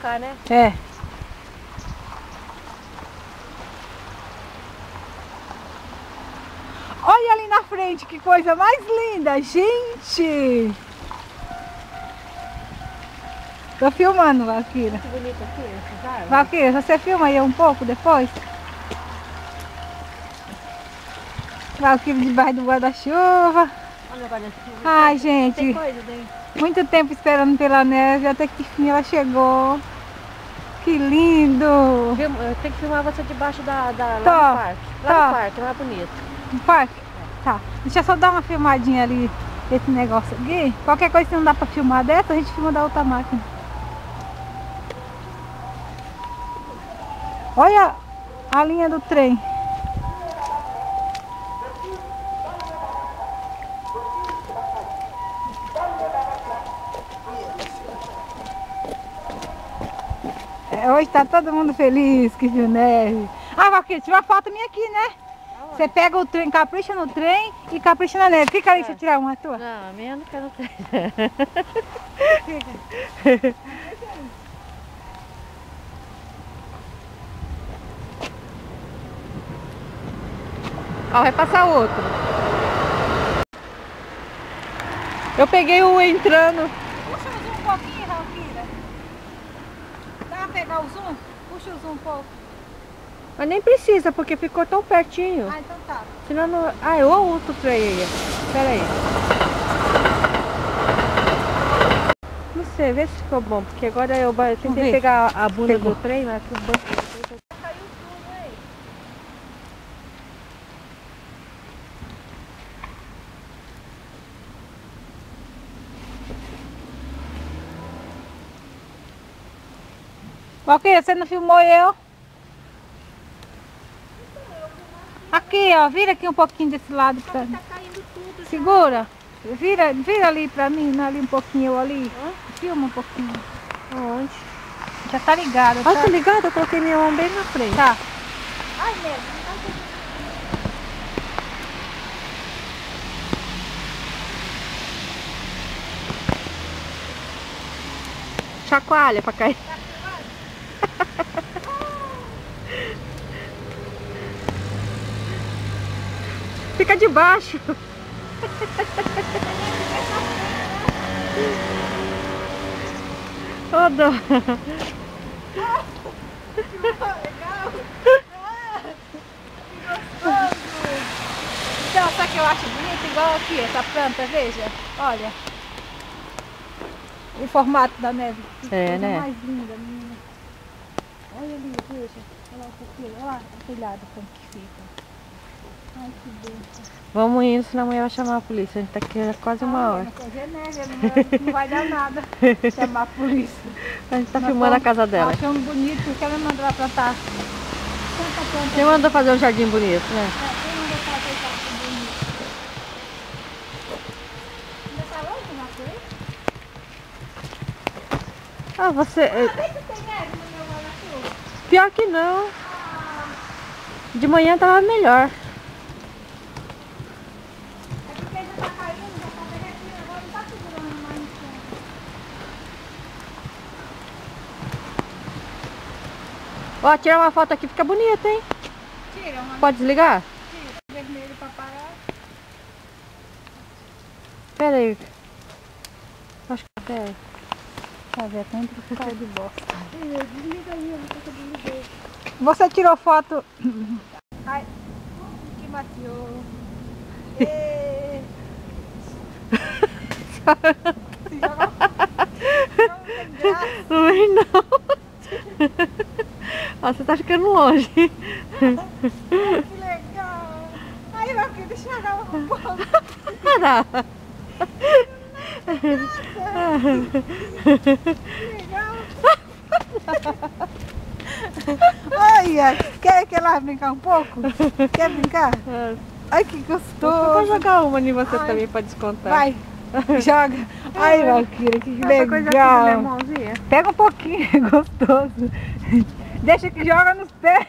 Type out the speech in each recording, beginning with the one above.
cá, né? É. Olha ali na frente, que coisa mais linda, gente! Tô filmando, Valquíria. Que bonito aqui, esses árvores. Valquíria, você filma aí um pouco depois? Valquíria debaixo do guarda-chuva. Olha agora esse Ai, Tem gente, coisa daí. muito tempo esperando pela neve, até que enfim ela chegou. Que lindo! Tem que filmar você debaixo lá no Tá, parque. Lá tá. no parque, lá é bonito. No parque? Tá. Deixa eu só dar uma filmadinha ali desse negócio aqui. Qualquer coisa que não dá pra filmar dessa, a gente filma da outra máquina. Olha a linha do trem. Hoje tá todo mundo feliz que viu neve. Ah, Valquíria, tira uma foto minha aqui, né? Você pega o trem, capricha no trem e capricha na neve. Fica aí, deixa eu tirar uma tua. Não, a minha não quero ter. Ó, vai passar outro. Eu peguei o entrando. Puxa o zoom um pouquinho, Valquíria. Dá pra pegar o zoom? Puxa o zoom um pouco. Mas nem precisa, porque ficou tão pertinho. Ah, então tá. Senão não... Ah, eu outro trem aí. Espera aí. Não sei, vê se ficou bom. Porque agora eu tentei ver. pegar a bunda Pegou. do trem, mas que o banco do trem Caiu tudo aí. Valquíria, você não filmou eu? Aqui, ó, vira aqui um pouquinho desse lado pra mim. tá caindo tudo. Segura. Vira ali pra mim, ali um pouquinho, eu ali. Filma um pouquinho. Onde? Já tá ligado, Ah, tá? tá ligado? Eu coloquei minha mão bem na frente. Tá. Ai, neve. Chacoalha pra cair. Fica debaixo. Ô, dó. Então, sabe o que eu acho bonito? Igual aqui, essa planta, veja. Olha. O formato da neve. Que É, coisa né? mais linda, menina. Olha ali, veja. Olha lá o pouquinho. Olha lá o telhado como que fica. Ai, que bênção. Vamos indo, senão amanhã vai chamar a polícia. A gente tá aqui há quase uma hora. Não vai dar nada chamar a polícia. A gente tá filmando a casa dela. Achamos bonito, porque ela mandou ela plantar. Tanta planta. Quem mandou fazer um jardim bonito, né? Quem mandou fazer esse jardim bonito? Ainda tá longe uma coisa? Ah, você... Vê se tem neve no meu guarda-chuva. Pior que não. De manhã tava melhor. É porque já tá caindo, já tá derretendo, agora não tá segurando mais no chão. Ó, tirar uma foto aqui, fica bonita, hein? Tira uma Pode desligar? vermelho pra parar. Pera aí. Acho que... Pera aí. Tá vendo? Tem que ficar de bosta. Desliga aí, eu não sei se eu desliguei. Você tirou foto... Ai, que maciou. Ê. Se joga... Não tem graça. Não vem não. Ó, você tá ficando longe. Ai, que legal. Ai, meu filho, deixa eu jogar um pouco. Para. Legal. Olha, quer que ela brincar um pouco? Quer brincar? Ai, que Vou gostoso. jogar uma em você Ai. também pra descontar. Vai, joga. Ai, Valquíria, que Essa coisa aqui da minha legal. mãozinha. Pega um pouquinho, é gostoso. Deixa que joga nos pés.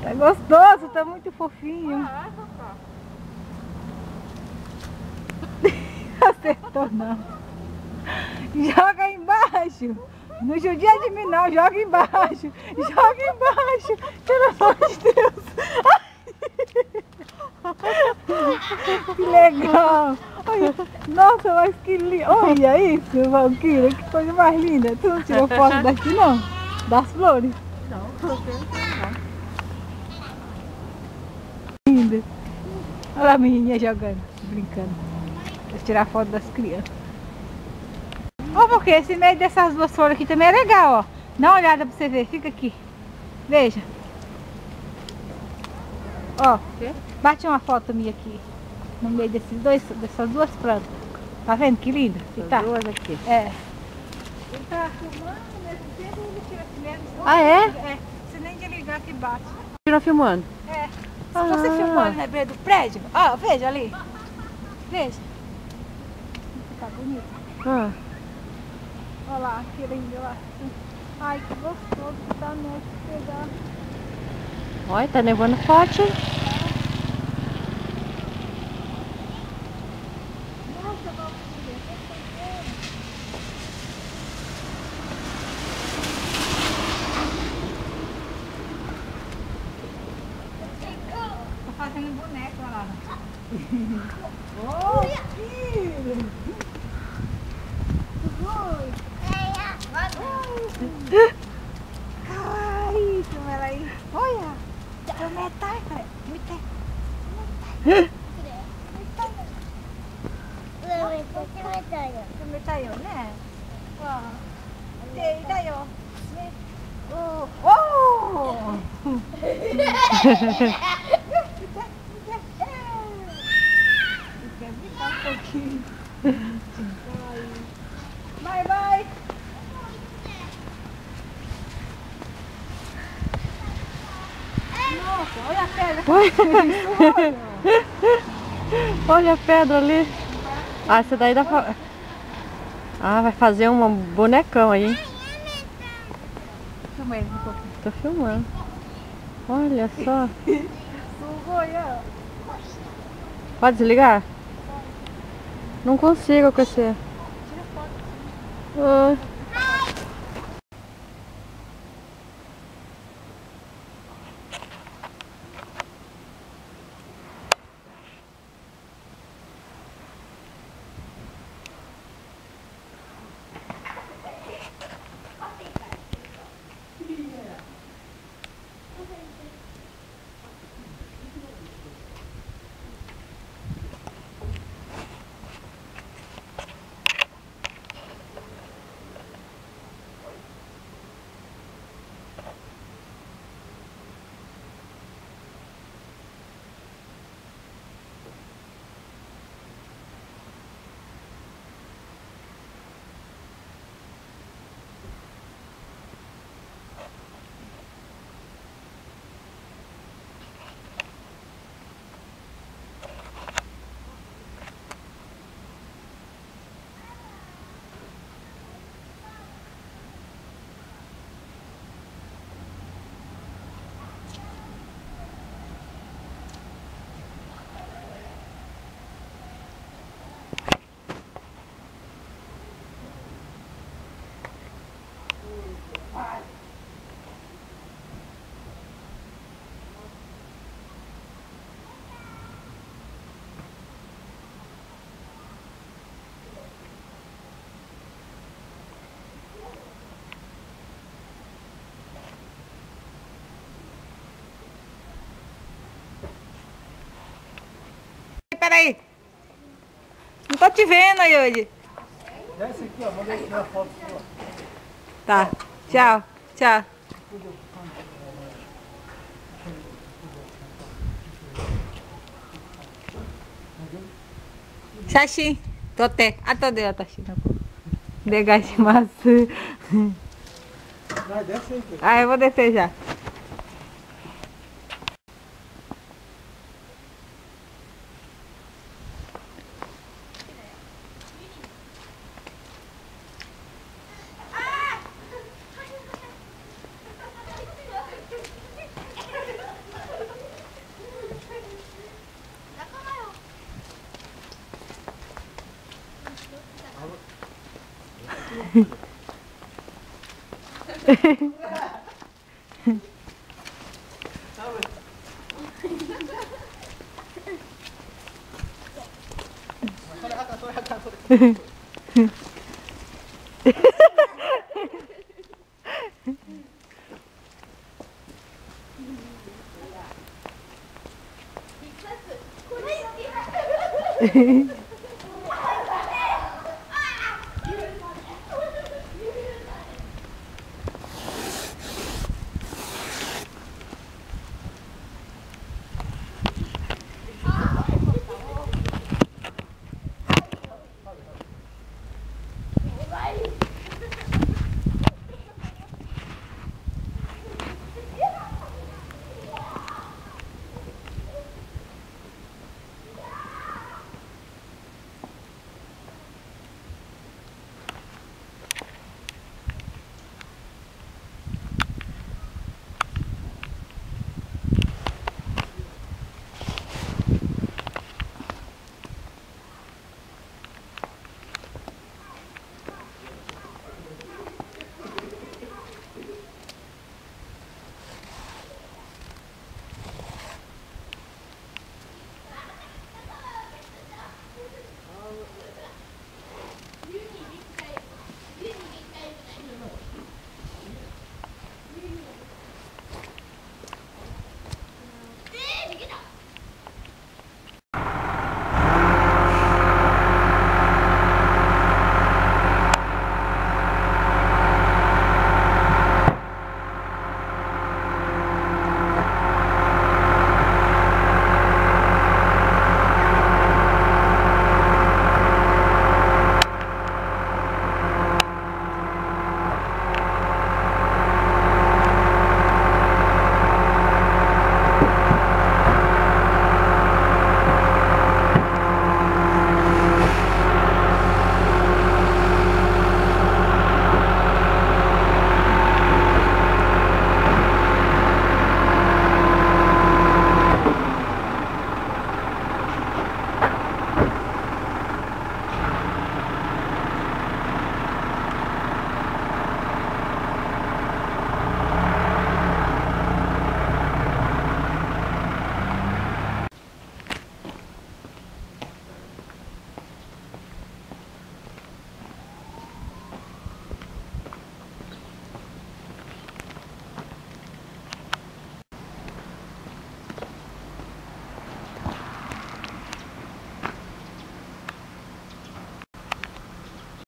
Tá gostoso, tá muito fofinho. acertou não. Joga aí embaixo. Não judia de mim não, joga embaixo. Joga embaixo. Pelo amor de Deus. Que legal. Olha, nossa, mas que lindo. Olha isso, Valquíria, que coisa mais linda. Tu não tirou foto daqui não? Das flores? Não, tô vendo não. Linda. Olha a menininha jogando, brincando. Vou tirar foto das crianças. Ó, porque esse meio dessas duas flores aqui também é legal, ó. Dá uma olhada pra você ver, fica aqui. Veja. Ó, bate uma foto minha aqui. No meio dessas duas plantas. Tá vendo que linda? Tá. Duas aqui. É. Ele tá filmando ao mesmo tempo e ele tira assim mesmo. Ah, é? É. Se nem desligar que bate. Tirou filmando? É. Se você filmou ali na beira do prédio, ó, veja ali. Veja. Tá bonito. Ah. Olha lá, que lindo lá. Ai, que gostoso que tá à noite pegar. Olha, tá nevando forte, hein? Nossa, Valquíria, você tá vendo? Tô fazendo boneco, olha lá. Oi, filho! Ai, como ela aí. Olha! Eu metai, cara. Metai. Eu metai, né? Ó. Daí, ó. Oh! Quer brincar um pouquinho? Vai, vai! Nossa, olha a pedra! Olha a pedra ali. Ah, essa daí dá pra... Ah, vai fazer um bonecão aí, hein? Filma ele um pouquinho. Tô filmando. Olha só. Pode desligar? Não consigo com esse... Ah. Peraí. Não tô te vendo, Yuri. Desce aqui, ó. Manda tirar foto sua. Tá. Tchau. Tchau. Xaxi. Tote. Atode watashi no onegaishimasu. Vai, desce aí, Pedro. Ah, eu vou descer já. Hehehe